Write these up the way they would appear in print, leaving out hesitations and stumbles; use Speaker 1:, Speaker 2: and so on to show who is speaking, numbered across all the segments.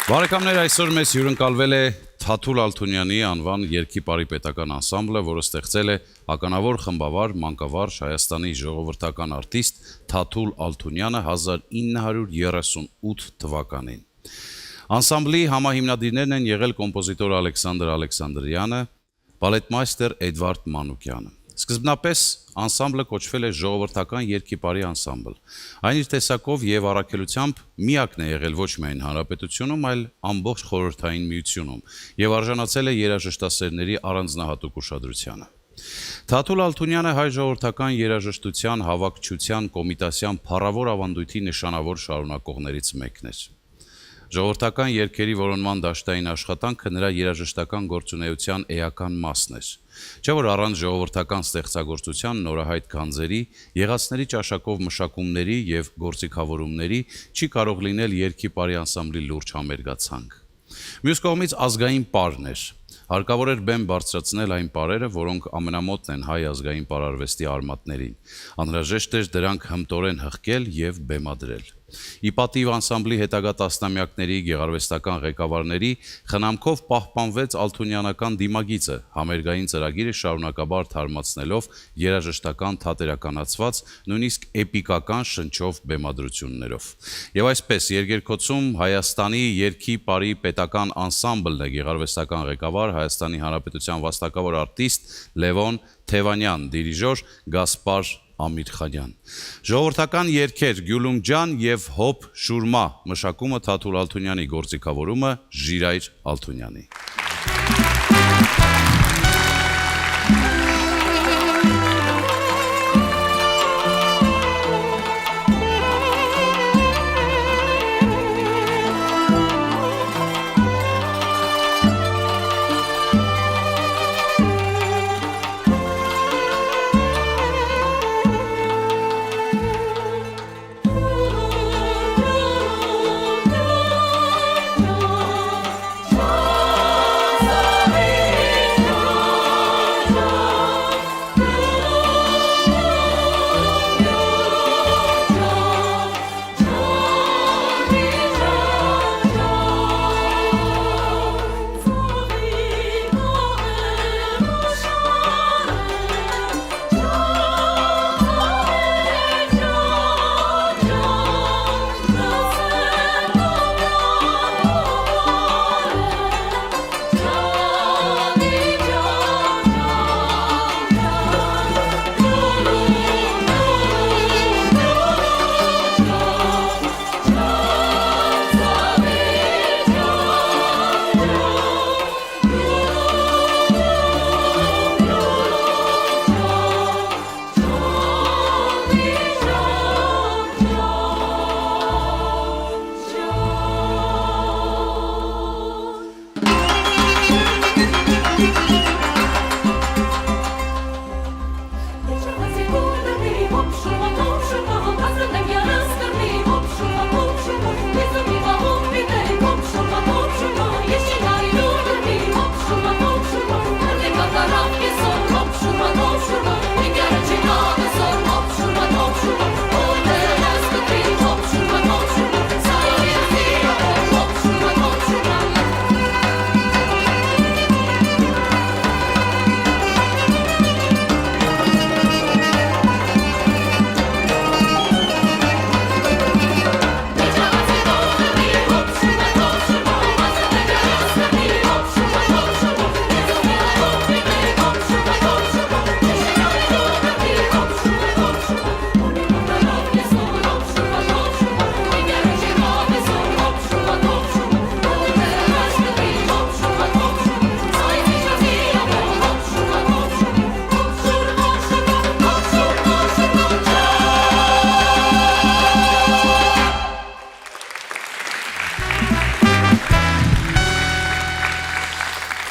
Speaker 1: Բարեկամներ, այսօր մեզ հյուրընկալվել է Թաթուլ Ալթունյանի անվան երգի պարի պետական անսամբլը, որը ստեղծել է ականավոր խմբավար, մանկավարժ Հայաստանի ժողովրդական արտիստ Թաթուլ Ալթունյանը 1938 թվականին։ Անսամբլի համահիմնադիրներն են եղել կոմպոզիտոր Ալեքսանդր Ալեքսանդրյանը, բալետմայստեր Էդվարդ Մանուկյանը։ Սկզբնապես անսամբլը կոչվել է ժողովրդական երգի պարի անսամբլ։ Այն իր տեսակով եւ առաքելությամբ միակն է եղել ոչ միայն հանրապետությունում, այլ ամբողջ խորհրդային միությունում եւ արժանացել է երաժշտասերների առանձնահատուկ ուշադրությանը։ Թաթուլ Ալթունյանը հայ ժողովրդական երաժշտության հավաքչության կոմիտասյան փառավոր ավանդույթի նշանավոր շարունակողներից մեկն էր։ Ժողովրդական երգերի որոնման դաշտային աշխատանքը նրա երաժշտական գործունեության էական մասն էր։ Չէ՞ որ առանց ժողովրդական ստեղծագործության նորահայտ գանձերի, եղածների ճաշակով մշակումների եւ գործիքավորումների չի կարող լինել երգի պարի անսամբլի լուրջ համերգացանք։ Մյուս կողմից ազգային պարն էր։ Հարկավոր էր բեմ բարձրացնել այն պարերը, որոնք ամենամոտն են հայ ազգային պարարվեստի արմատներին։ Անհրաժեշտ էր դրանք հմտորեն հղկել եւ բեմադրել։ Ի պատիվ անսամբլի հետագա տասնամյակների գեղարվեստական ղեկավարների խնամքով պահպանվեց ալթունյանական դիմագիծը, համերգային ծրագիրը շարունակաբար թարմացնելով երաժշտական թատերականացված, նույնիսկ էպիկական շնչով բեմադրություններով։ Եվ այսպես երգերքոցում Հայաստանի երգի պարի պետական անսամբլն է գեղարվեստական ղեկավար Հայաստանի Հանրապետության վաստակավոր արտիստ Լևոն Թևանյան, դիրիժոր Գասպար Ամիրխանյան։ Ժողովրդական երգեր Գյուլում ջան եւ հոп շուրմա մշակումը Թաթուլ Ալթունյանի գործիքավորումը Ժիրայր Ալթունյանի։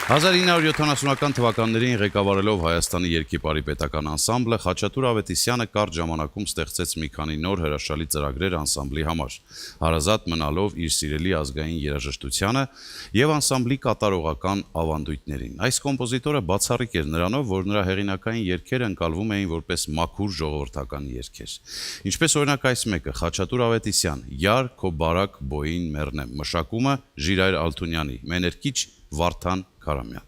Speaker 1: 1970-ական թվականներին ղեկավարելով Հայաստանի երգիպարի պետական անսամբլը, Խաչատուր Ավետիսյանը կարճ ժամանակում ստեղծեց մի քանի նոր հրաշալի ծրագրեր անսամբլի համար, հարազատ մնալով իր սիրելի ազգային երաժշտությանը և անսամբլի կատարողական ավանդույթներին։ Այս կոմպոզիտորը բացառիկ էր նրանով, որ նրա հեղինակային երգերը ընկալվում էին որպես մաքուր ժողովրդական երգեր։ Ինչպես օրինակ այս մեկը՝ Խաչատուր Ավետիսյան, «Յար քո բարակ բոյին մեռնեմ», մշակումը Ժիրայր Ալթունյանի, մեներկիչ Վարդան Քարամյան։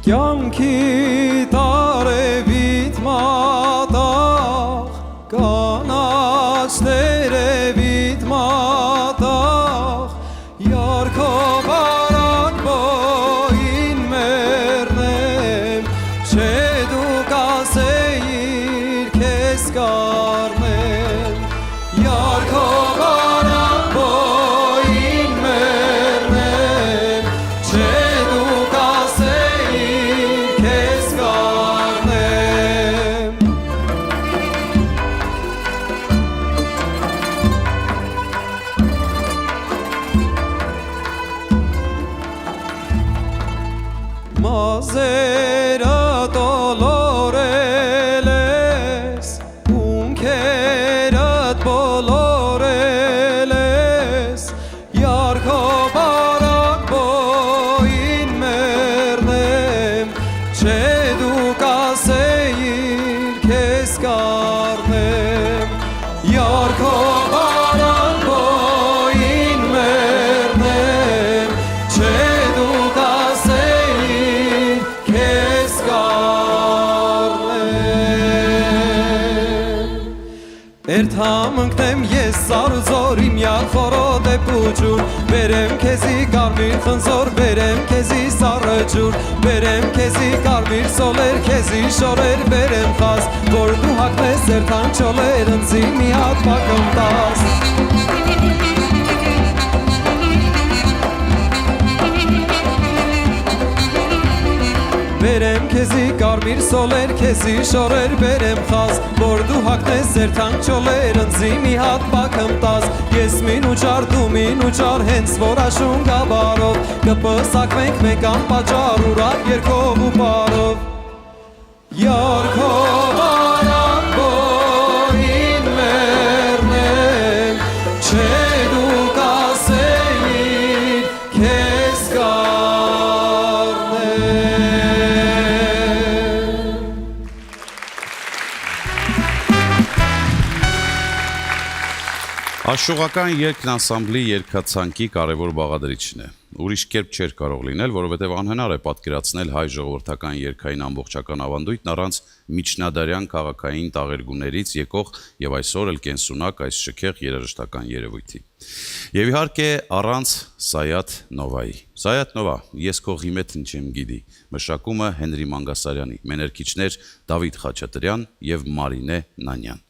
Speaker 2: Կյանքի տարևիտ մատաղ, կանաչ տերևիտ մատաղ, յարքո բարակ բոյին մեռնեմ, չէ դու կասեիր քեզ կառնեմ, յարքո բարակ բոյին մեռնեմ, չէ դու Մազերը տոլորել ես, ունքերդ բոլորել ես, յարքո բարակ բոյին մեռնեմ, չէ դու կասեիր քեզ կառնեմ, յարքո բարակ բոյին մեռնեմ, չէ դու Երթամ ընկնեմ ես սարուզոր իմ յար խորոտ է պուջուր Բերեմ քեզի կարմիր խնձոր, բերեմ քեզի սառը ջուր Բերեմ քեզի կարմիր սոլեր, քեզի շորեր բերեմ խազ Որ դու հագնես երթան չոլեր, ընձի մի հատ պակում տաս Բերեմ քեզի կարմիր սոլեր, քեզի շորեր բերեմ խազ Որ դու հագնես երթան չոլեր, ընձի մի հատ պակում տաս Ես մին ու ճար, դու մին ու ճար, հենց որ աշուն գաբարով Կպսակվենք մենք անպաճար, ուրակ երկով ու պարով Յարքո բարակ բոյին մեռնեմ, չէ դու կասեիր քեզ
Speaker 1: Աշուղական երգն անսամբլի երգացանկի կարևոր բաղադրիչն է։ Ուրիշ կերպ չէր կարող լինել, որովհետև անհնար է պատկերացնել հայ ժողովրդական երգային ամբողջական ավանդույթն առանց միջնադարյան քաղաքային տաղերգուներից եկող եւ այսօր էլ կենսունակ այս շքեղ երաժշտական երևույթի։ Եվ իհարկե առանց Սայաթ Նովայի։ Սայաթ Նովա, ես քո ղիմեթն չեմ գիտի, մշակումը Հենրի Մանգասարյանի, մեներկիչներ Դավիթ Խաչատրյան եւ Մարինե Նանյան։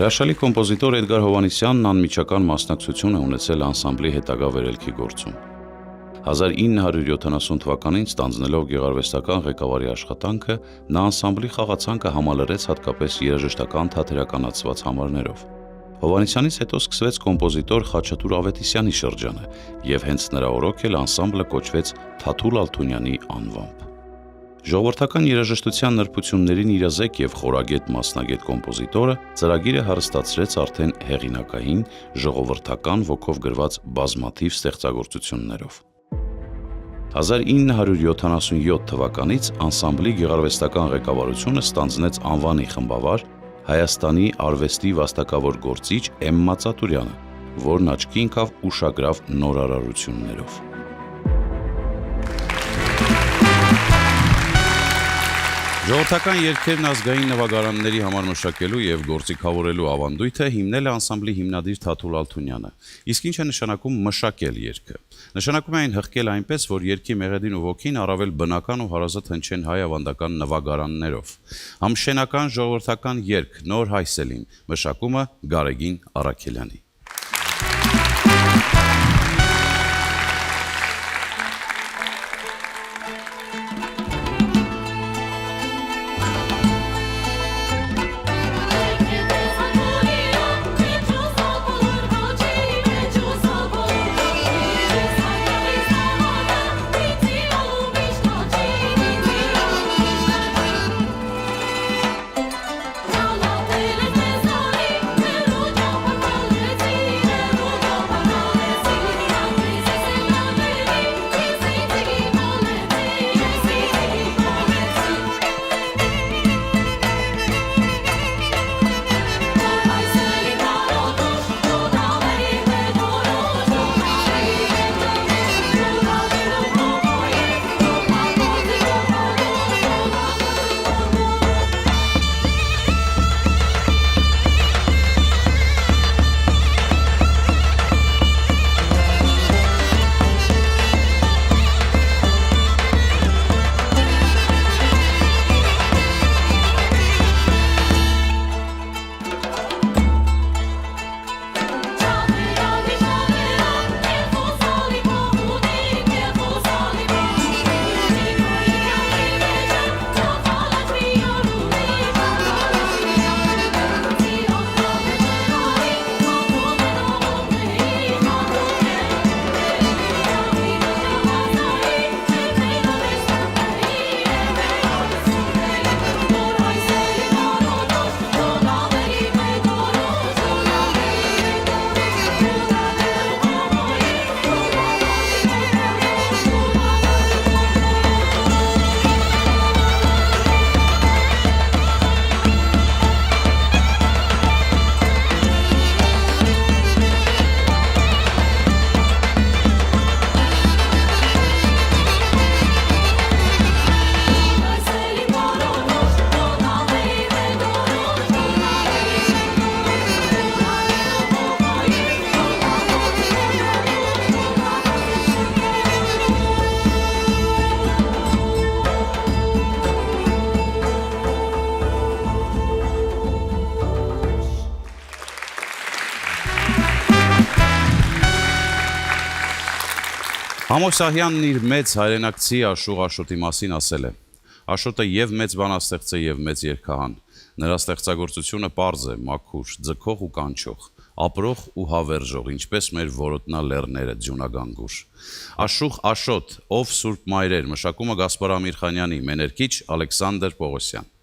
Speaker 1: Հրաշալի կոմպոզիտոր Էդգար Հովհաննիսյանն անմիջական մասնակցություն է ունեցել անսամբլի հետագա վերելքի գործում։ 1970 թվականին ստանձնելով գեղարվեստական ղեկավարի աշխատանքը, նա անսամբլի խաղացանկը համալրեց հատկապես երաժշտական թատերականացված համարներով։ Հովհաննիսյանից հետո սկսվեց կոմպոզիտոր Խաչատուր Ավետիսյանի շրջանը, եւ հենց նրա օրոք էլ անսամբլը կոչվեց Թաթուլ Ալթունյանի անվամբ։ Ժողովրդական երաժշտության նրբություններին իրազեկ եւ խորագետ մասնագետ կոմպոզիտորը ծրագիրը հարստացրեց արդեն հեղինակային, ժողովրդական ոգով գրված բազմաթիվ ստեղծագործություններով։ 1977 թվականից անսամբլի գեղարվեստական ղեկավարությունը ստանձնեց անվանի խմբավար Հայաստանի արվեստի վաստակավոր գործիչ Էմմա Ծատուրյանը, որն աչքի ընկավ ուշագրավ նորարարություններով։ Ժողովրդական երգերն ազգային նվագարանների համար մշակելու եւ գործիքավորելու ավանդույթը հիմնել է անսամբլի հիմնադիր Թաթուլ Ալթունյանը։ Իսկ ինչ է նշանակում մշակել երգը։ Նշանակում է այն հղկել այնպես, որ երգի մեղեդին ու ոգին առավել բնական ու հարազատ հնչեն հայ ավանդական նվագարաններով։ Համշենական ժողովրդական երգ Նոր հայ սելին, մշակումը Գարեգին Առաքելյանի։ Համոս Սահյանն իր մեծ հայրենակցի Աշուղ Աշոտի մասին ասել է. Աշոտը եւ մեծ բանաստեղծ է եւ մեծ երգահան։ Նրա ստեղծագործությունը պարզ է, մաքուր, ձգող ու կանչող, ապրող ու հավերժող, ինչպես մեր որոտնա լեռները ձյունագանգուր։ Աշուղ Աշոտ, ով Սուրբ Մայրեր, մշակումը Գասպար Ամիրխանյանի, մեներքիչ Ալեքսանդր Պողոսյան։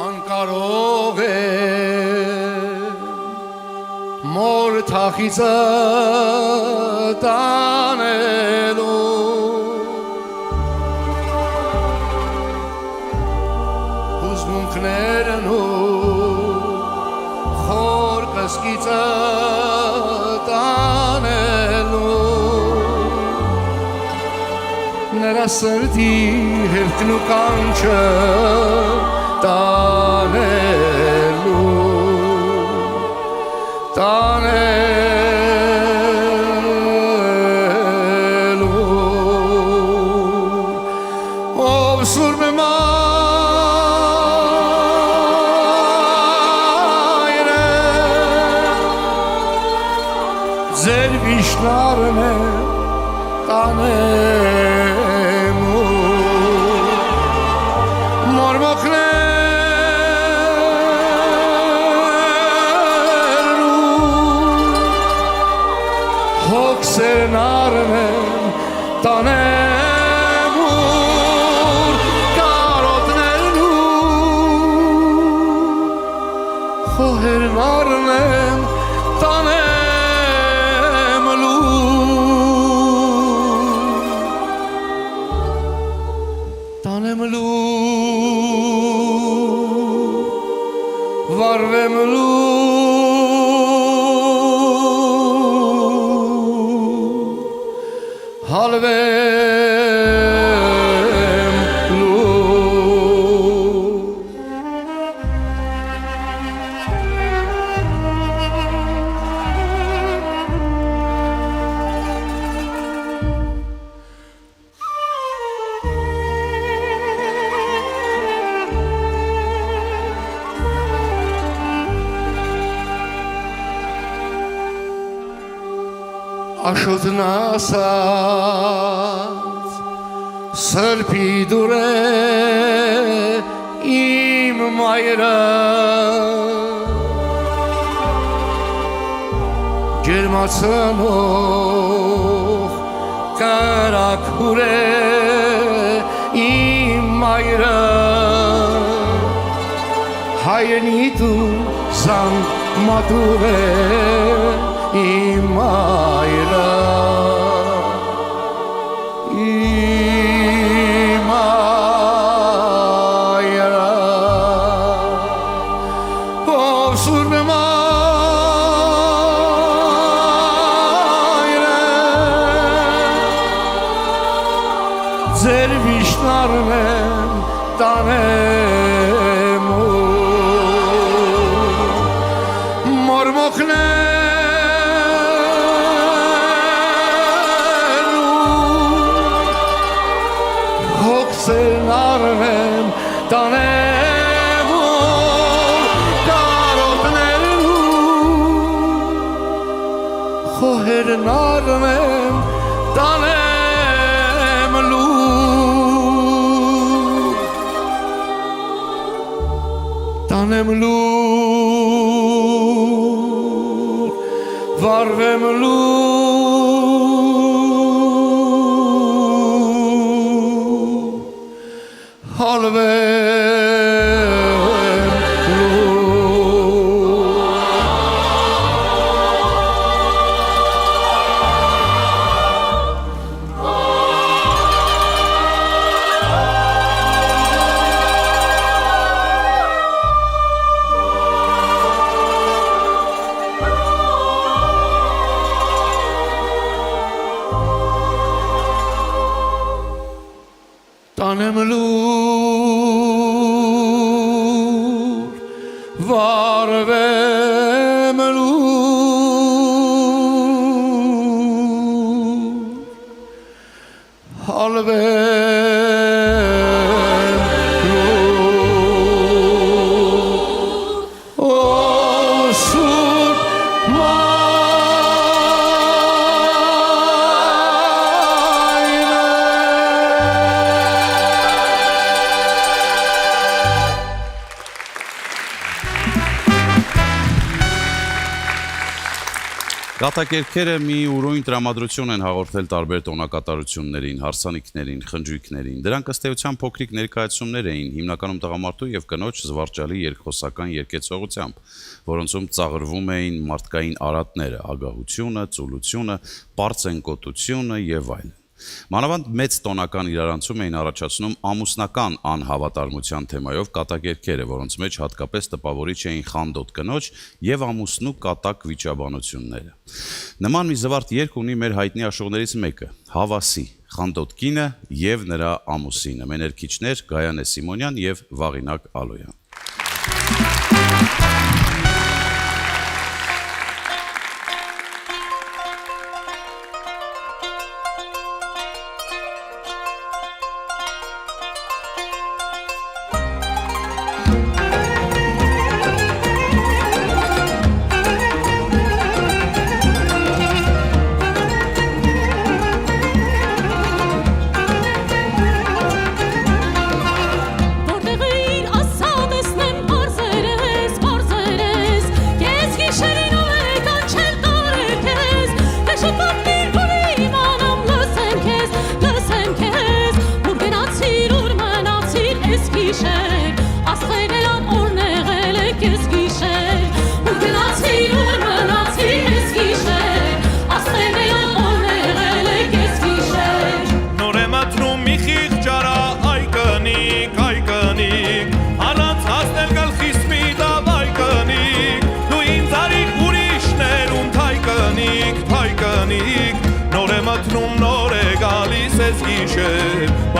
Speaker 3: Անկարող է մոր թախիծը տանելու հուզմունքներն ու խոր կսկիծը տանելու նրա սրտի հերքն ու կանչը տանելու ով Սուրբ Մայրը ձեր վիշնարն է տանելու մորմոքներ հոգսերն արնեն տանեմ ուր կարոտներն ու խոհերն արնեն տանեմ լու վարվեմ լու halvem lu Աշոտն ասաց սրբի դուր է իմ մայրը ջերմացնող կարակուր է իմ մայրը հայրենի դու զան մատուր է իմ մայրը ով Սուրբ Մայրը ձեր վիշնարն եմ տանեմ մորմոքներ հոգսերն արնեմ տանեմ կարոտներն խոհերն արնեմ տանեմ լու վարվեմ լու եմ լուր վարվեմ լուր հալվեմ լուր օ սուրբ
Speaker 1: Կատակերքերը մի ուրույն տրամադրություն են հաղորդել տարբեր տոնակատարություններին, հարսանիքներին, խնջույքներին։ Դրանք ըստ էության փոքրիկ ներկայացումներ էին, հիմնականում տղամարդու եւ կնոջ զվարճալի երկխոսական երգեցողությամբ, որոնցում ծաղրվում էին մարդկային արատները, ագահությունը, ծուլությունը, պարծենկոտությունը եւ այլն։ Մանավանդ մեծ տոնական իրարանցում էին առաջացնում ամուսնական անհավատարմության թեմայով կատակերքերը, որոնց մեջ հատկապես տպավորիչ էին խանդոտ կնոջ եւ ամուսնու կատակ վիճաբանությունները։ Նման մի զվարթ երգ ունի մեր հայտնի աշողներից մեկը՝ Հավասի, խանդոտ կինը եւ նրա ամուսինը։ Մեներքիչներ Գայանե Սիմոնյան եւ Վաղինակ Ալոյան։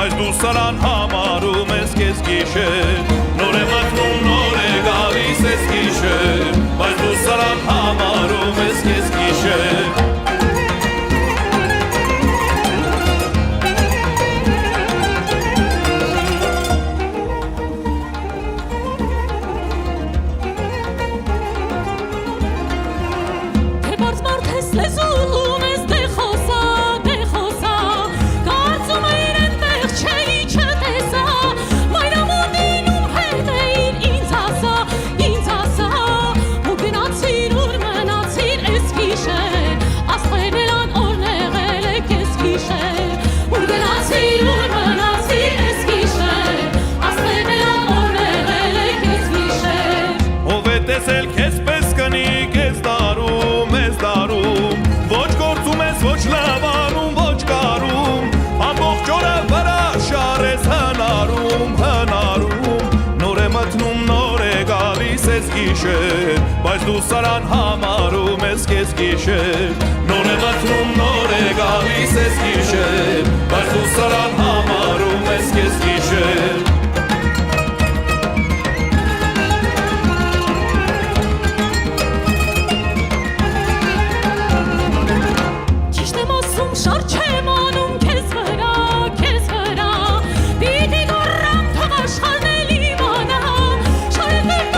Speaker 4: Բայց դու սարան համարում ես կես գիշեր Նոր է մտնում նոր է գալիս ես գիշեր Բայց դու սարան համարում ես կես գիշեր Բայց դու սարան համարում ես կես գիշեր Նոր է մտնում նոր է գալիս ես գիշեր Բայց դու սարան համարում ես կես գիշեր
Speaker 5: Ճիշտ եմ ասում շար չեմ անում քեզ վրա Պիտի դուրամ թող աշխարհն էլ իմանա Շարեվեր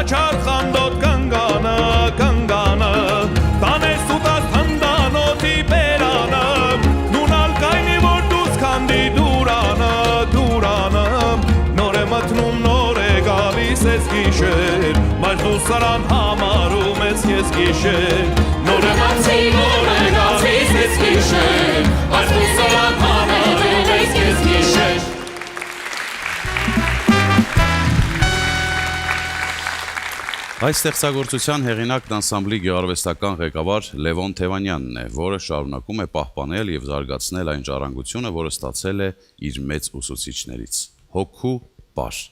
Speaker 4: Լաչար խանդոտ կնգանը, տանես ու տաս հնդանոթի բերանը, նունալ կայնի որ դուս կանդի դուրանը, նոր է մտնում նոր է գալիս ես գիշեր, բայց դու սարան համարում ես ես գիշեր, նոր է մտնում նոր է գալիս ես գիշեր, բայց դու սարան համարում ես ես գիշեր,
Speaker 1: Այս ստեղծագործության հեղինակն անսամբլի գյուղարվեստական ղեկավար Լևոն Թևանյանն է, որը շարունակում է պահպանել եւ զարգացնել այն ժառանգությունը, որը ստացել է իր մեծ ուսուցիչներից։ Հոգու պար։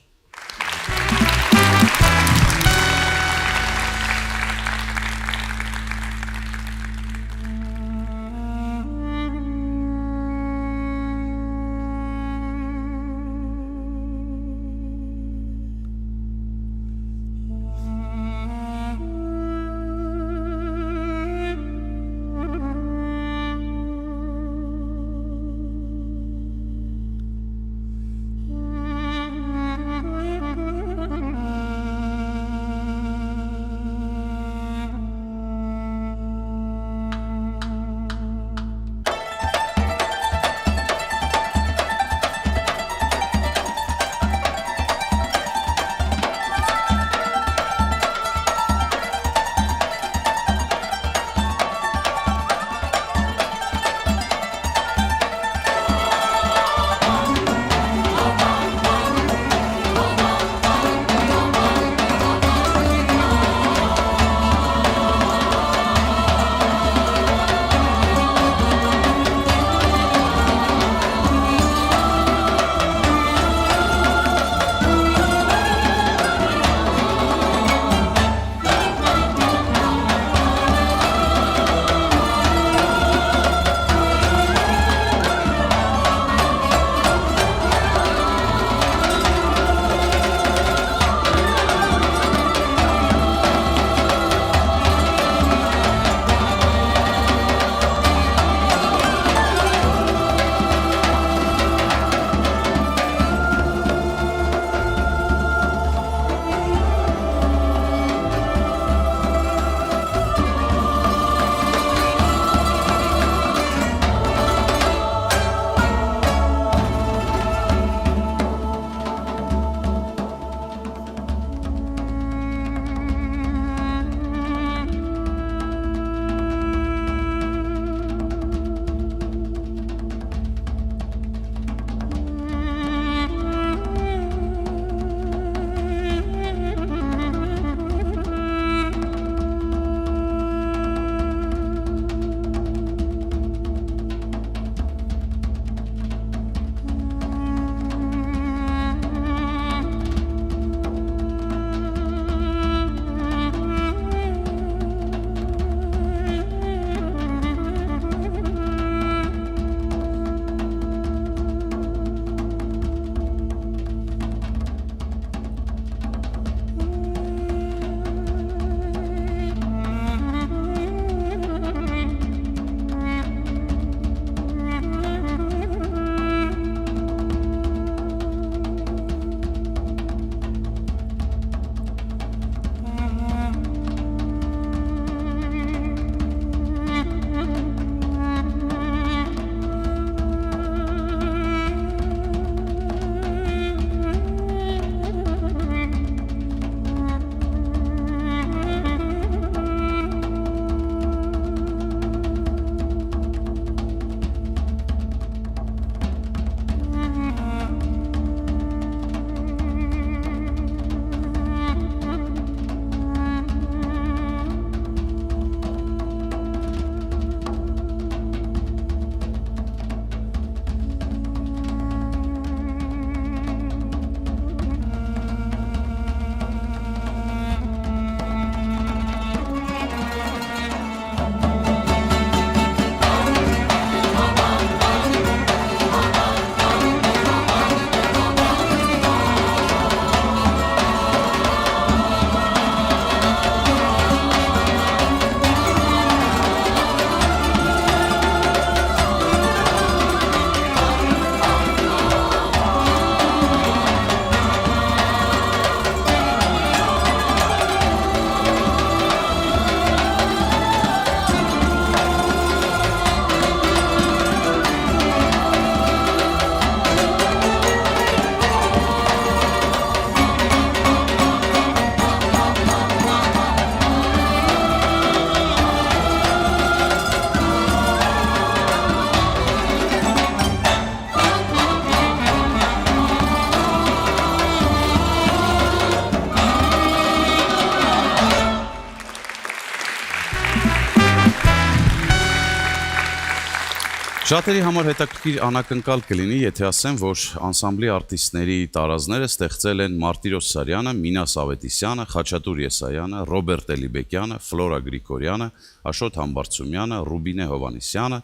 Speaker 1: Շատերի համար հետաքրքիր անակնկալ կլինի, եթե ասեմ, որ անսամբլի արտիստների տարազները ստեղծել են Մարտիրոս Սարյանը, Մինաս Ավետիսյանը, Խաչատուր Եսայանը, Ռոբերտ Էլիբեկյանը, Ֆլորա Գրիգորյանը, Աշոտ Համբարձումյանը, Ռուբինե Հովանեսյանը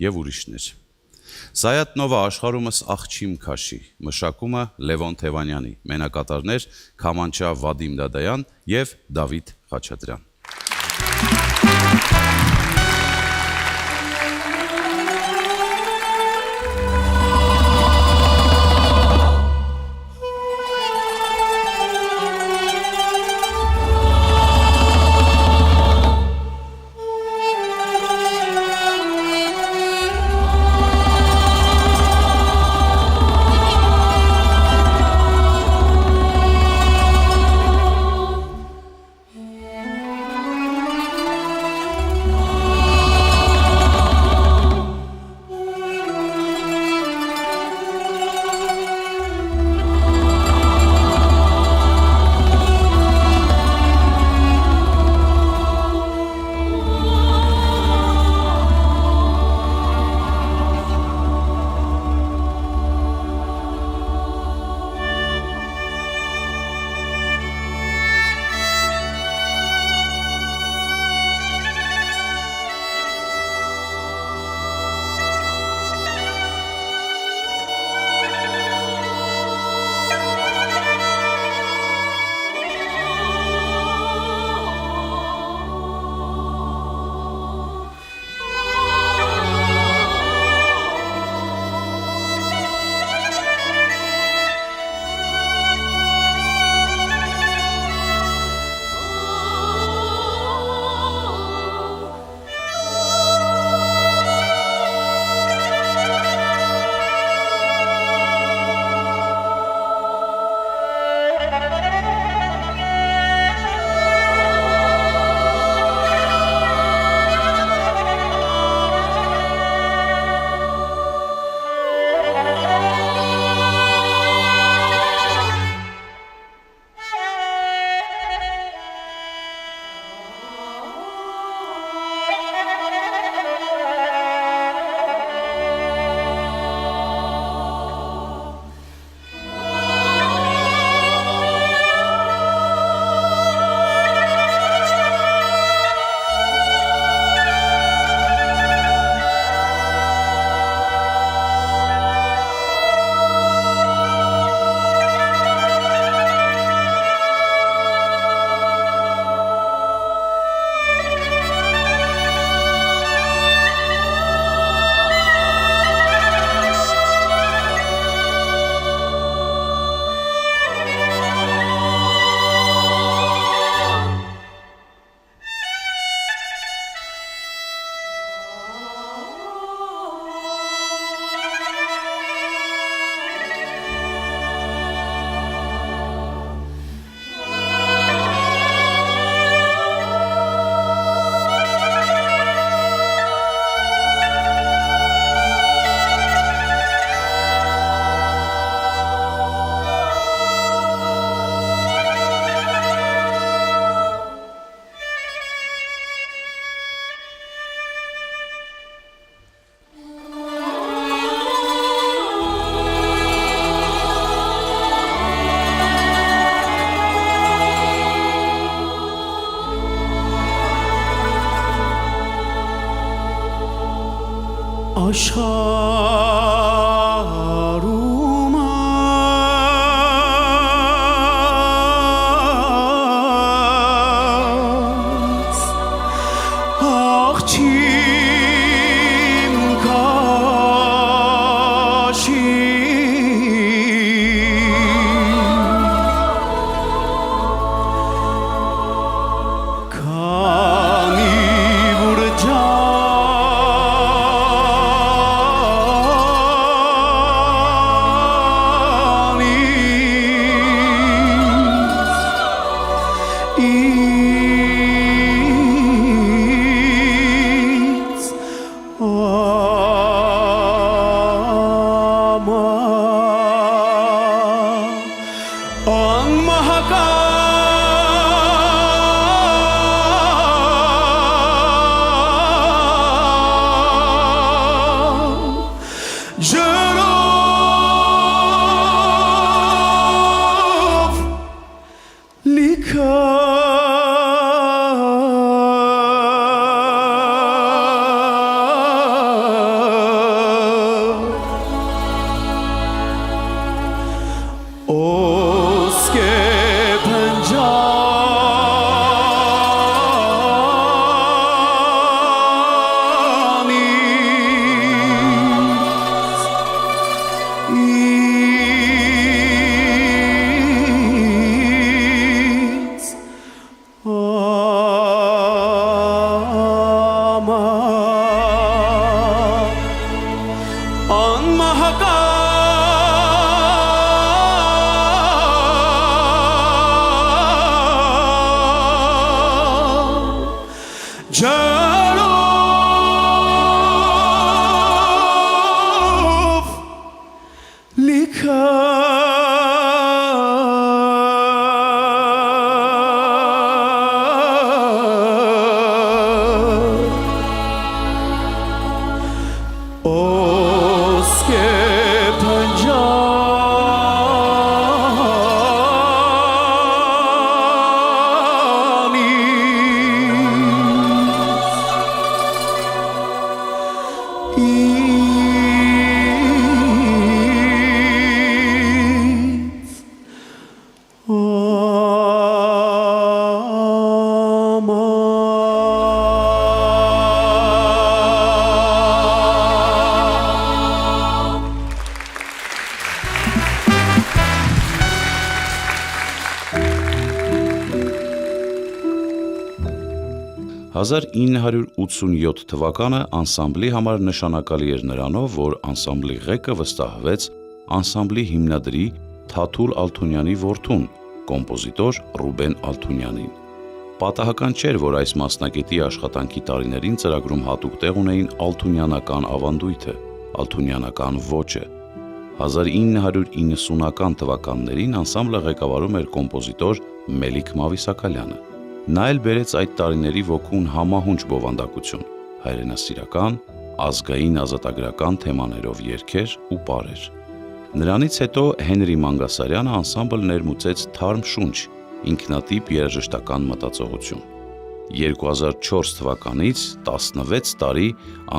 Speaker 1: և ուրիշներ։ Զայաթ Նովա աշխարհումս աղջիմ քաշի, մշակումը Լևոն Թևանյանի, մենակատարներ Քամանչա Վադիմ Դադայան և Դավիթ Խաչատրյան։
Speaker 3: աշխարհումս աղջիմ քաշի քանի որ լիքը ջարով լիքը
Speaker 1: «1987 թվականը անսամբլի համար նշանակալի էր նրանով, որ անսամբլի ղեկը վստահվեց անսամբլի հիմնադրի Թաթուլ Ալթունյանի որդուն, կոմպոզիտոր Ռուբեն Ալթունյանին։ Պատահական չէր, որ այս մասնագետի աշխատանքի տարիներին ծրագրում հատուկ տեղ ունեին ալթունյանական ավանդույթը, ալթունյանական ոճը։ 1990-ական թվականներին անսամբլը ղեկավարում էր կոմպոզիտոր Մելիք Մավիսակալյանը։ Նա էլ բերեց այդ տարիների ոգուն համահունչ բովանդակություն, հայրենասիրական, ազգային ազատագրական թեմաներով երգեր ու պարեր։ Նրանից հետո Հենրի Մանգասարյանը անսամբլ ներմուծեց թարմ շունչ, ինքնատիպ երաժշտական մտածողություն։ 2004 թվականից 16 տարի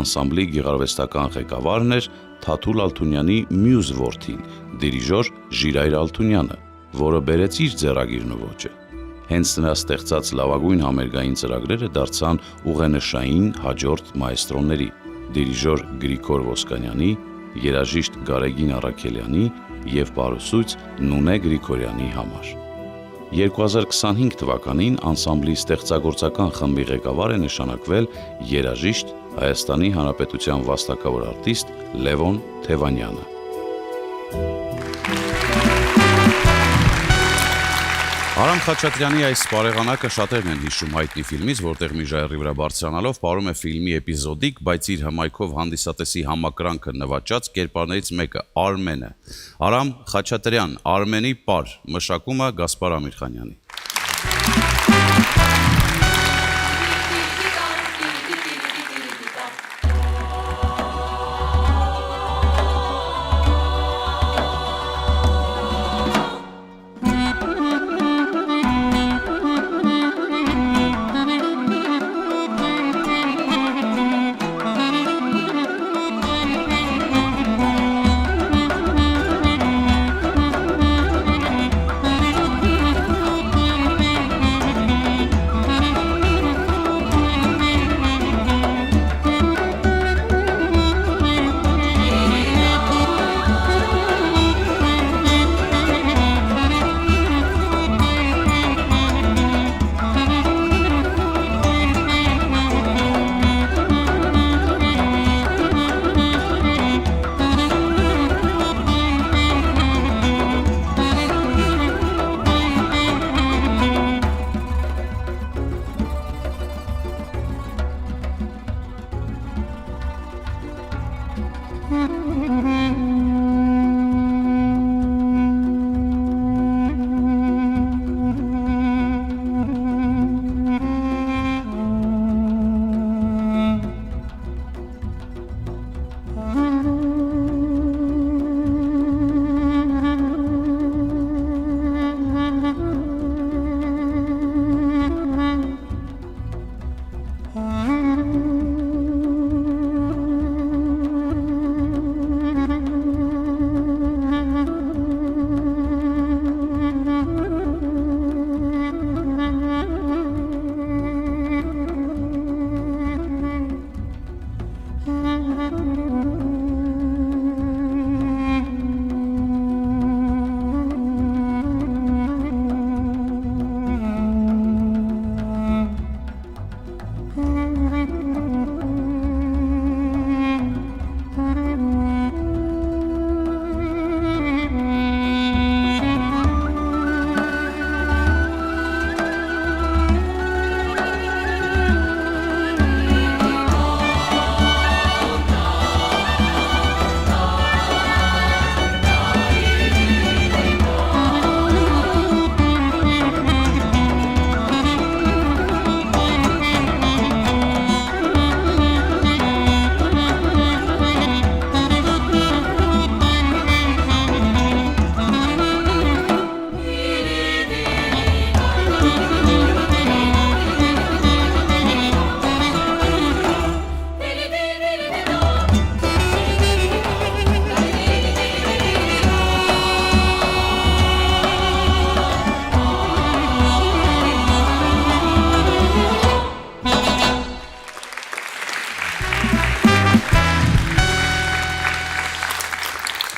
Speaker 1: անսամբլի գեղարվեստական ղեկավարն էր Թաթուլ Ալթունյանի մյուս որդին, դիրիժոր Ժիրայր Ալթունյանը, որը բերեց իր ձեռագիրն ու ոճը։ Հենց նրա ստեղծած լավագույն համերգային ծրագրերը դարձան ուղենշային հաջորդ մայստրոների՝ դիրիժոր Գրիգոր Ոսկանյանի, երաժիշտ Գարեգին Առաքելյանի և պարուսույց Նունե Գրիգորյանի համար։ 2025 թվականին անսամբլի ստեղծագործական խմբի ղեկավար է նշանակվել երաժիշտ Հայաստանի Հանրապետության վաստակավոր արտիստ Լևոն Թևանյանը։ Արամ Խաչատրյանի այս բարեղանակը շատերն են հիշում հայտնի ֆիլմից, որտեղ մի ժայռի վրա բարձրանալով պարում է ֆիլմի էպիզոդիկ, բայց իր հմայքով հանդիսատեսի համակրանքը նվաճած կերպարներից մեկը՝ Արմենը։ Արամ Խաչատրյան, Արմենի պար, մշակումը Գասպար Ամիրխանյանի։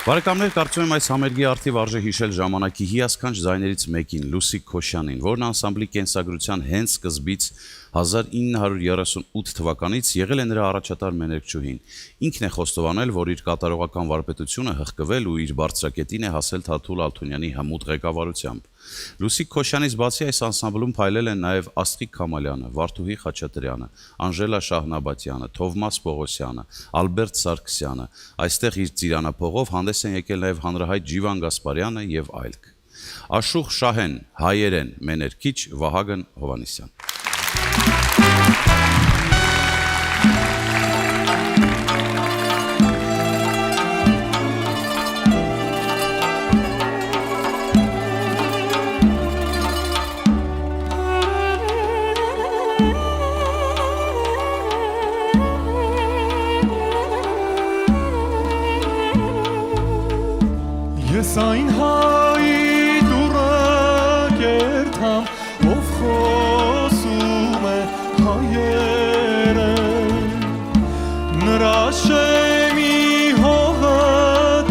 Speaker 1: Բարեկամներ, կարծում եմ այս համերգի արդիվ արժե հիշել ժամանակի հիասքանչ ձայներից մեկին, Լուսիկ Քոշյանին, որն անսամբլի կենսագրության հենց սկզբից 1938 թվականից եղել է նրա առաջատար մեներկչուհին։ Ինքն է խոստովանել, որ իր կատարողական վարպետությունը հղկվել ու իր բարձրակետին է հասել Թաթուլ Ալթունյանի հմուտ ղեկավարությամբ։ Լուսիկ Քոշյանից բացի այս անսամբլում փայլել են նաև Աստղիկ Քամալյանը, Վարդուհի Խաչատրյանը, Անժելա Շահնաբատյանը, Թովմաս Պողոսյանը, Ալբերտ Սարգսյանը։ Այստեղ իր ծիրանափողով հանդես են եկել նաև հանրահայտ Ջիվան Գասպարյանը եւ այլք։ Աշուխ Շահեն, հայերեն, մեներքիչ Վահագն Հովանեսյան։
Speaker 4: Ես այն հայի դուռը կերտամ, ով խոսում է հայերեն, նրա շեմի հողը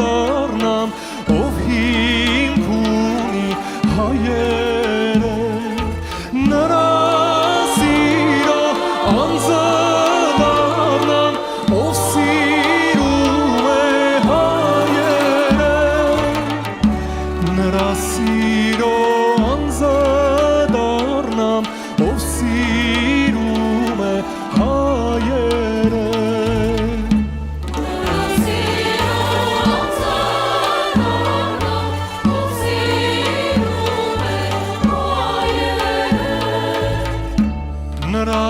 Speaker 4: դառնամ, ով հիմք ունի հայերեն, նրա սիրո անձը դառնամ, ով սիրում է նրա սիրո անձը դառնամ, ով սիրում է հայերեն։
Speaker 5: Նրա սիրո անձը դառնամ, ով սիրում է հայերեն։
Speaker 4: Նրա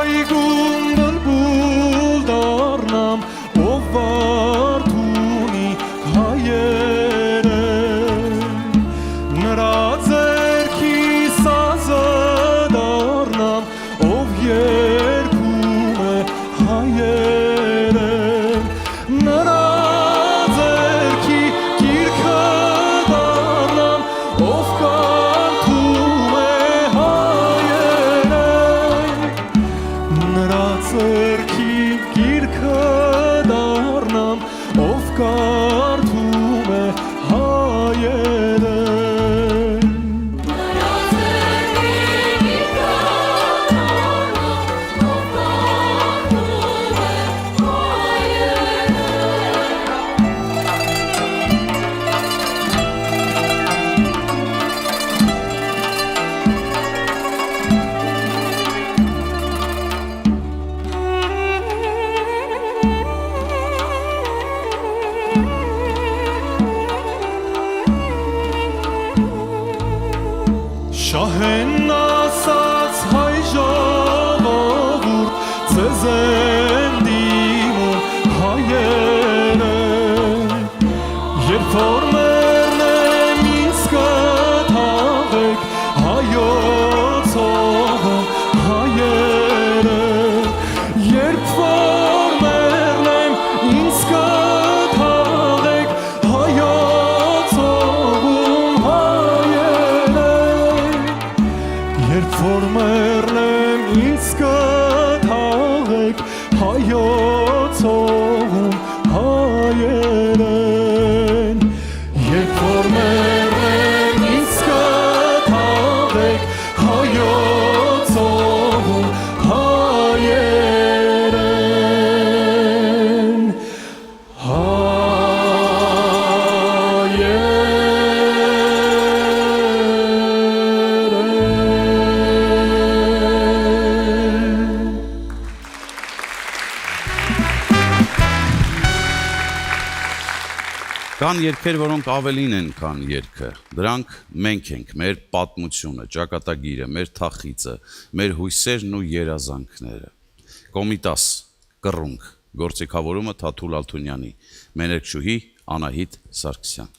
Speaker 4: այգում բլբուլ դառնամ, ով վարդունի հայերեն, նրա ձեռքի սազը դառնամ, ով երգում է հայերեն, նրա ձեռքի գիրքը դառնամ, ով կարդում է հայերեն, նրա ձեռքի գիրքը դառնամ, ով կարդում է հայերեն։
Speaker 5: Նրա ձեռքի գիրքը դառնամ, ով կարդում է հայերեն։
Speaker 4: Շահեն ասաց հայ ժողովուրդ, ձեզ են դիմում հայերեն, երբ որ մեռնեմ ինձ կթաղեք հայոց հողը հայերեն, երբ որ մեռնեմ ինձ կթաղեք հայոց հողում հայերեն, երբ որ մեռնեմ ինձ կթաղեք հայոց հողում հայերեն, երբ որ մեռնեմ ինձ կթաղեք հայոց հողում հայերեն,
Speaker 1: Կան երգեր, որոնք ավելին են, քան երգը։ Դրանք մենք ենք, մեր պատմությունը, ճակատագիրը, մեր թախիծը, մեր հույսերն ու երազանքները։ Կոմիտաս, կռունգ, գործիքավորումը Թաթուլ Ալթունյանի, մեներկչուհի Անահիտ Սարգսյան։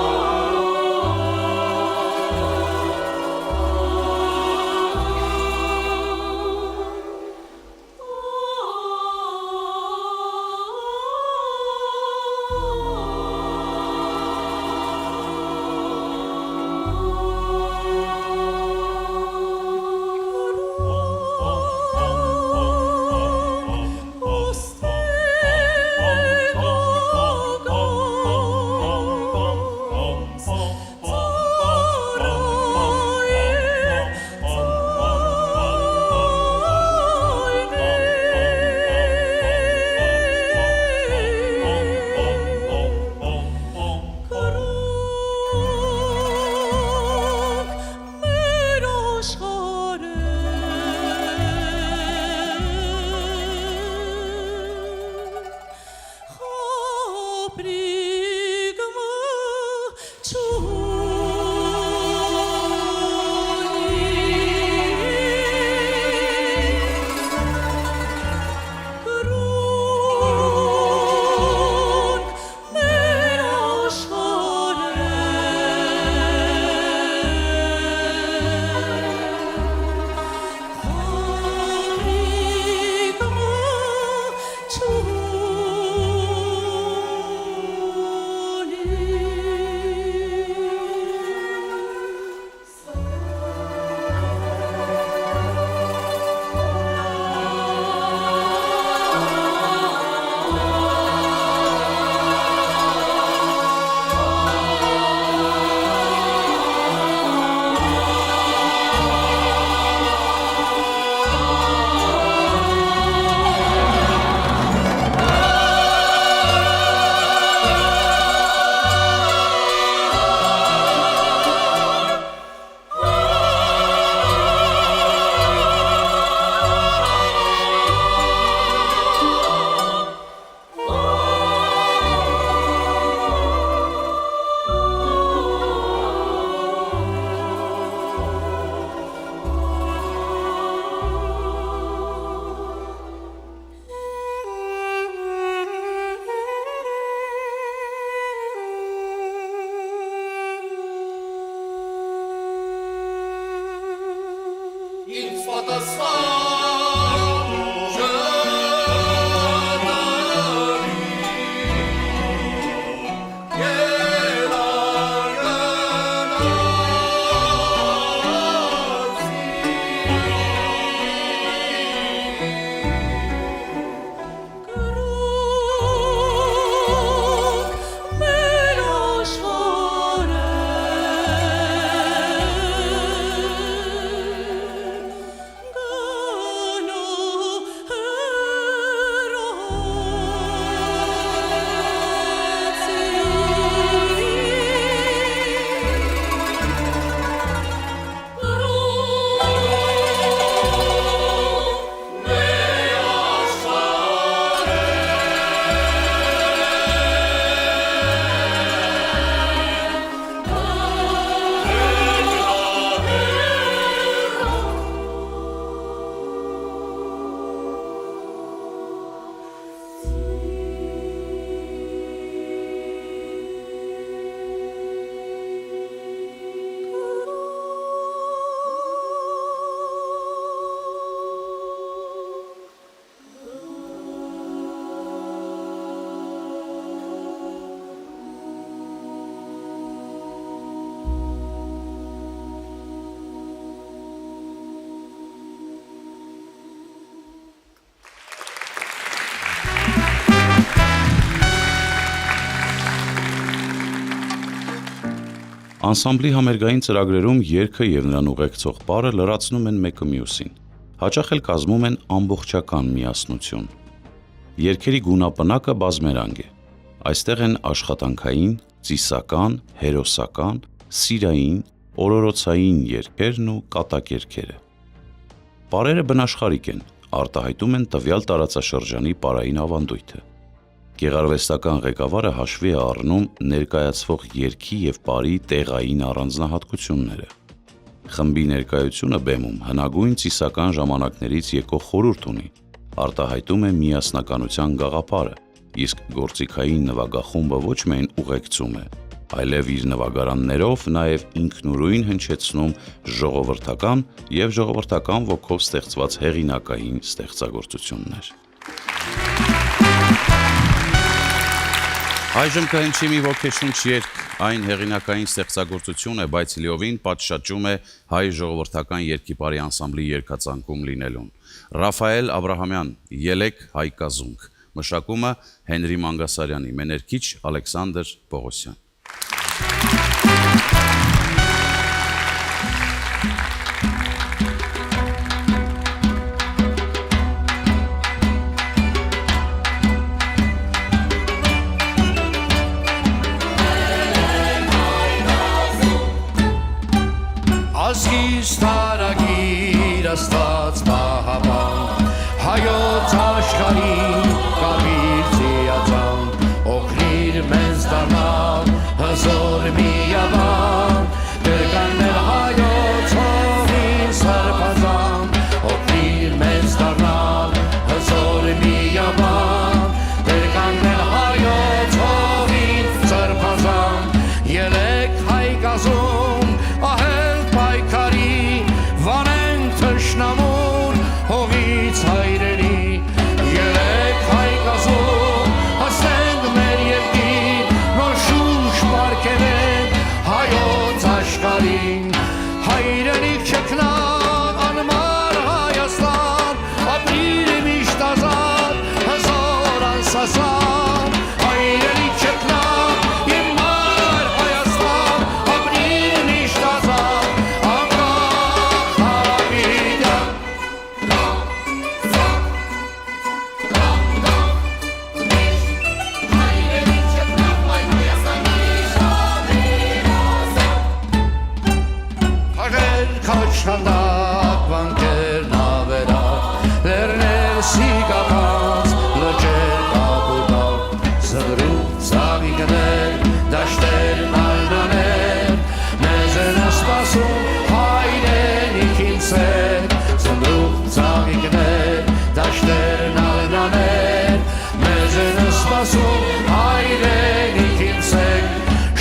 Speaker 5: Ո
Speaker 1: Անսամբլի համերգային ծրագրերում երգը եւ նրան ուղեկցող պարը լրացնում են մեկը մյուսին։ Հաճախ էլ կազմում են ամբողջական միասնություն։ Երգերի գունապնակը բազմերանգ է։ Այստեղ են աշխատանքային, ծիսական, հերոսական, սիրային, օրորոցային երգերն ու կատակերգերը։ Պարերը բնաշխարհիկ են, արտահայտում են տվյալ տարածաշրջանի պարային ավանդույթը։ Գեղարվեստական ղեկավարը հաշվի է առնում ներկայացվող երգի եւ պարի տեղային առանձնահատկությունները։ Խմբի ներկայությունը բեմում հնագույն ծիսական ժամանակներից եկող խորհուրդ ունի, արտահայտում է միասնականության գաղափարը, իսկ գործիքային նվագախումբը ոչ միայն ուղեկցում է, այլև իր նվագարաններով նաև ինքնուրույն հնչեցնում ժողովրդական եւ ժողովրդական ոգով ստեղծված հեղինակային ստեղծագործություններ։ Այժմ կհնչի մի ոգեշունչ երգ, այն հեղինակային ստեղծագործություն է, բայց լիովին պատշաճում է հայ ժողովրդական երգիպարի անսամբլի երգածանկում լինելուն։ Ռաֆայել Աբրահամյան, Ելեք հայկազունք, մշակումը Հենրի Մանգասարյանի, մեներքիչ Ալեքսանդր Պողոսյան։
Speaker 4: Ազգիս տարագիր աստված պահապան, հայոց աշխարհին կամիր ծիածան, օգնիր մեզ դառնալ հզոր միաբան, դերկաններ հայոց հողին սրբազան, օգնիր մեզ դառնալ հզոր միաբան, դերկաններ հայոց հողին սրբազան, ելեք հայ կազում, Թշնամուն հողից հայրենի, ելեք հայ կազում, հասենք մեր երկիր, նոր շուշ պարգևենք հայոց աշխարհին, հայրենիք չքնան անմար Հայաստան, ապրիր միշտ ազատ, հզոր անսասան, հայրենիք չքնան իմար Հայաստան, ապրիր միշտ ազատ, Քաչանդակ վանքեր նավերակ, լեռներ սիգապած, լճեր կապուտակ, զգրուտ ծաղիկներ, դաշտեր նալնաներ, մեզ են սպասում հայրենիքին սեր, զգրուտ ծաղիկներ, դաշտեր նալնաներ, մեզ են սպասում հայրենիքին սեր,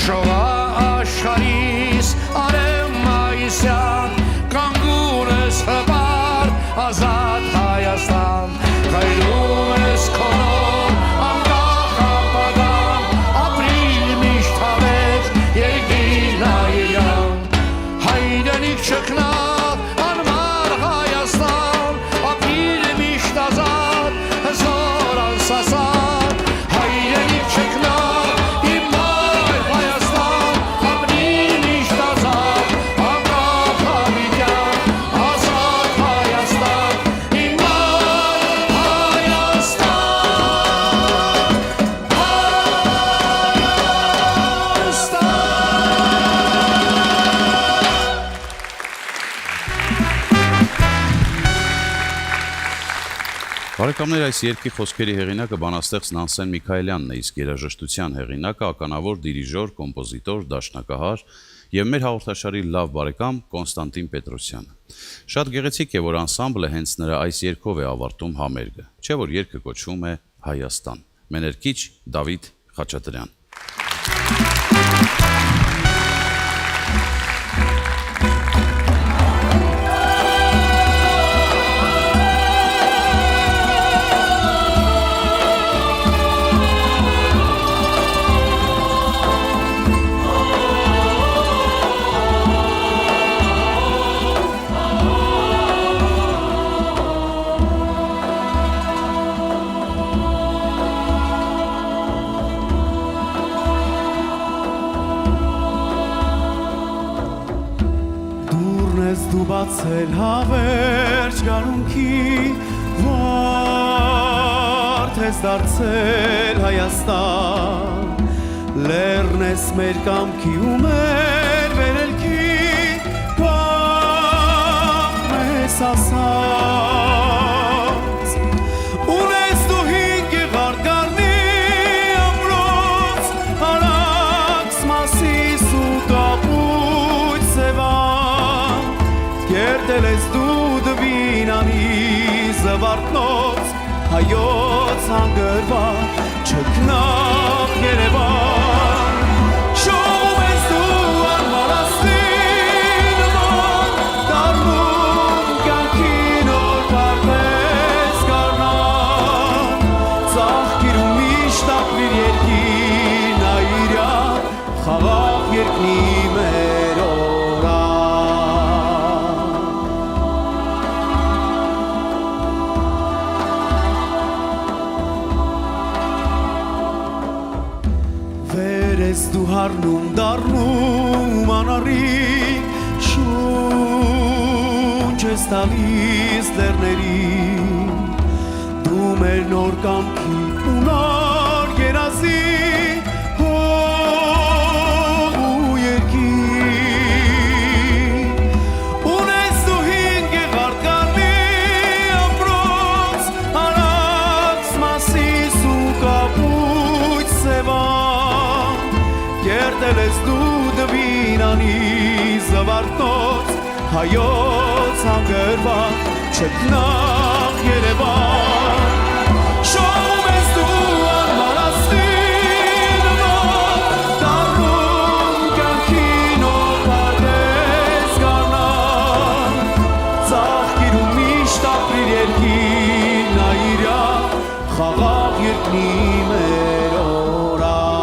Speaker 4: շողա աշխարհիս արեմ մայիսյան, կանգուն հպար, ազատ Հայաստան, կայրում ես քոնով, անկախ ապագան, ապրիր միշտ հավես, երկիր հայրյան, հայրենիք չքնավ, անմար Հայաստան, ապրիր միշտ ազատ, հզոր անսասան, հայրենիք չքնավ, իմար Հայաստան, ապրիր միշտ ազատ, անկախ հավիտյան, ազատ Հայաստան, իմար Հայաստան,
Speaker 1: Բարեկամներ, այս երգի խոսքերի հեղինակը բանաստեղծ Նանսեն Միքայելյանն է, իսկ երաժշտության հեղինակը ականավոր դիրիժոր, կոմպոզիտոր, դաշնակահար եւ մեր հաղորդաշարի լավ բարեկամ Կոնստանտին Պետրոսյանը։ Շատ գեղեցիկ է, որ անսամբլը հենց նրա այս երգով է ավարտում համերգը, չէ՞ որ երգը կոչվում է Հայաստան։ Մեներքիչ Դավիթ Խաչատրյան։
Speaker 3: Ստացել հավերջ գարունքի Վարդ ես դարձել Հայաստան Լեռն ես մեր կամքի ու մեր վերելքի Կաղ մեզ ասած Ունես դու հինգ եղարդ գարնի ամրոց Արաքս մասիս ու կապույտ սևան Կերտել ես դու դվինանի զվարթնոց Հայոց հանգրվա չքնավ Երևան Շողում ես դու անմարասին նման Դարվում կյանքին օր պարպես կարնան Ծաղկիրում միշտ ապրիր երկին այրյա Խաղաղ երկնի մեր օրան Վերես դու հարնում դառնում անարի Շունչ ես տալիս լեռներին Դու մեր նոր կամքի ու նոր երազի Հող ու երկիր Ունես դու հինգ եղարդ գարնի ամրոց Արաքս մասիս ու կապույտ սևան Կերտել ես դու դվինանի զվարթնոց Հայոց հանգրվա չքնաղ Երևան Շողում ես դու անմարասին նման Դառնում կյանքին օր պարպես կարնան Ծաղկիրում միշտ ապրիր երկին այրյա Խաղաղ երկնի մեր օրան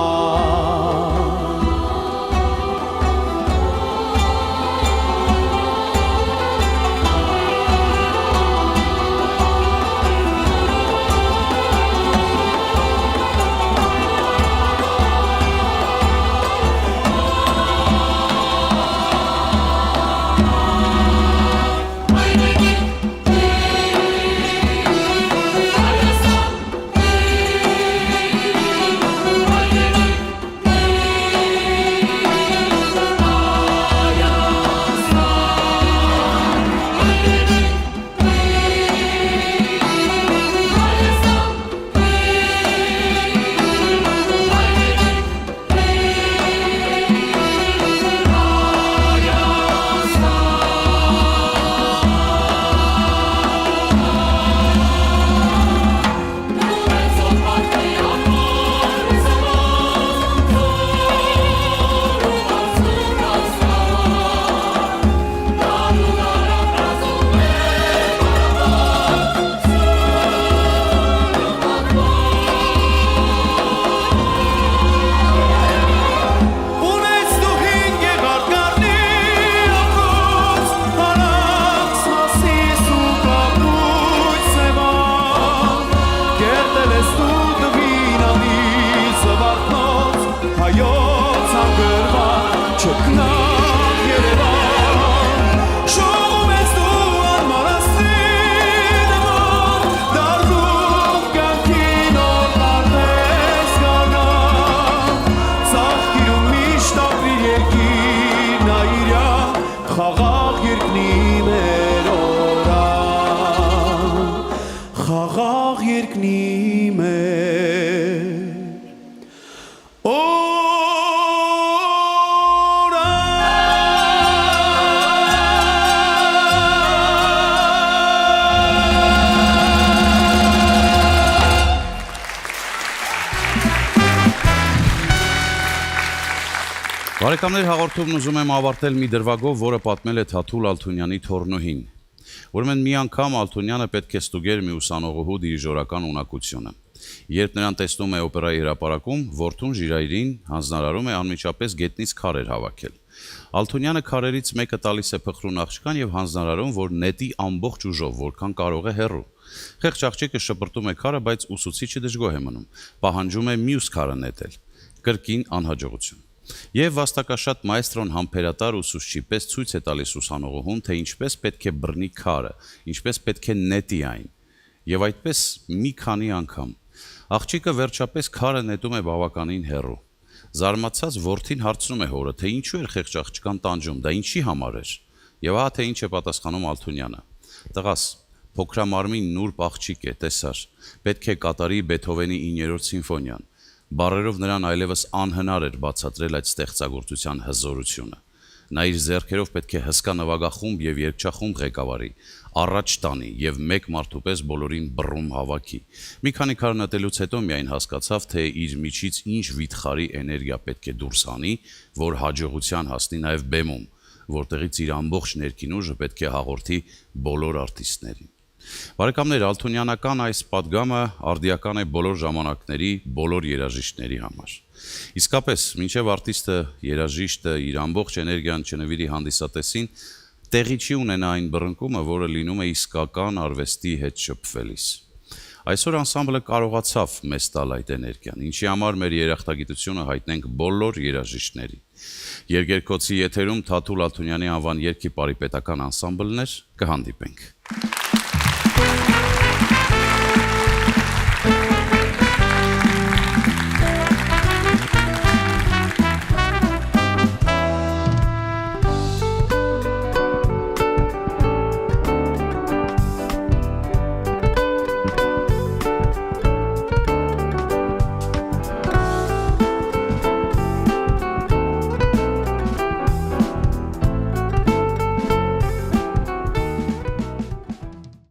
Speaker 1: Բարեկամներ, հաղորդումն ուզում եմ ավարտել մի դրվագով, որը պատմել է Թաթուլ Ալթունյանի թոռնուհին։ Ուրեմն մի անգամ Ալթունյանը պետք է ստուգեր մի ուսանողուհու դիրիժորական ունակությունը։ Երբ նրան տեսնում է օպերայի հրապարակում, որդուն Ժիրայրին հանձնարարում է անմիջապես գետնից քարեր հավաքել։ Ալթունյանը քարերից մեկը տալիս է փխրուն աղջկան եւ հանձնարարում, որ նետի ամբողջ ուժով, որքան կարող է հեռու։ Խեղճ աղջիկը շպրտում է քարը, բայց ուսուցիչը դժգոհ է մնում, պահանջում է մյուս քարը նետել։ Կրկին անհաջողություն։ Եվ վաստակաշատ մայստրոն համբերատար ուսուցչի պես ցույց է տալիս ուսանողուհուն, թե ինչպես պետք է բռնի քարը, ինչպես պետք է նետի այն։ Եվ այդպես մի քանի անգամ։ Աղջիկը վերջապես քարը նետում է բավականին հեռու։ Զարմացած որդին հարցնում է հորը, թե ինչու էր խեղճ աղջկան տանջում, դա ինչի համար էր։ Եվ ահա թե ինչ է պատասխանում Ալթունյանը. «Տղաս, փոքրամարմին նուրբ աղջիկ է, տեսար, պետք է կատարի Բեթհովենի 9-րդ սիմֆոնիան։ Բառերով նրան այլևս անհնար էր բացատրել այդ ստեղծագործության հզորությունը։ Նա իր ձեռքերով պետք է հսկա նվագախումբ եւ երգչախումբ ղեկավարի, առաջ տանի եւ մեկ մարդու պես բոլորին բռում հավաքի։ Մի քանի քար նետելուց հետո միայն հասկացավ, թե իր միջից ինչ վիթխարի էներգիա պետք է դուրս հանի, որ հաջողության հասնի նաեւ բեմում, որտեղից իր ամբողջ ներքին ուժը պետք է հաղորդի բոլոր արտիստներին։ Բարեկամներ, ալթունյանական այս պատգամը արդիական է բոլոր ժամանակների, բոլոր երաժիշտների համար։ Իսկապես, մինչև արտիստը, երաժիշտը իր ամբողջ էներգիան չնվիրի հանդիսատեսին, տեղի չի ունենա այն բռնկումը, որը լինում է իսկական արվեստի հետ շփվելիս։ Այսօր անսամբլը կարողացավ մեզ տալ այդ էներգիան, ինչի համար մեր երախտագիտությունը հայտնենք բոլոր երաժիշտներին։ Երգերքոցի եթերում Թաթուլ Ալթունյանի անվան երգի պարիպետական անսամբլներ կհանդիպենք։